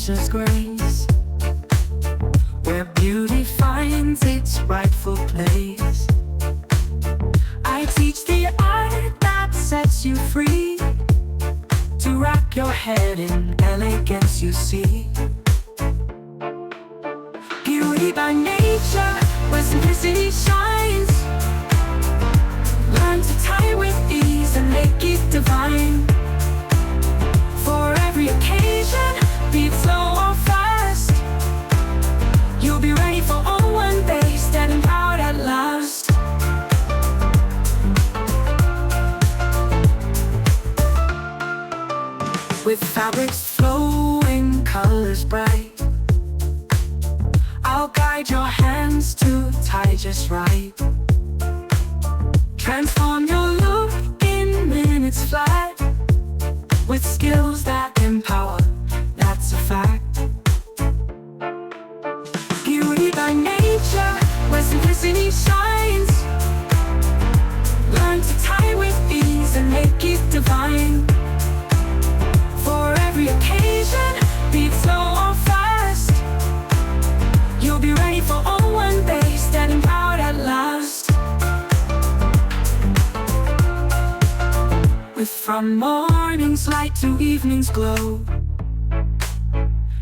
nature's grace, where beauty finds its rightful place. I teach the art that sets you free, to wrap your head in elegance you see. Beauty by nature, where simplicity shines. Learn to tie with ease and make it divine. For every occasion, be it slow or fast, you'll be ready for all one day, standing proud at last. With fabrics flowing, colors bright, I'll guide your hands to tie just right. Transform your look in minutes flat, with skills that empower, that's a fact. Beauty by nature, where simplicity shines. Learn to tie with ease and make it divine. For every occasion, be it slow or fast, you'll be ready for all one day, standing proud at last. From morning's light to evening's glow,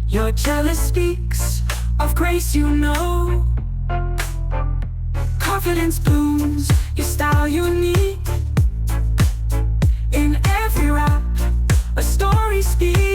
your jealous speaks of grace you know. Confidence blooms, your style unique. In every wrap, a story speaks.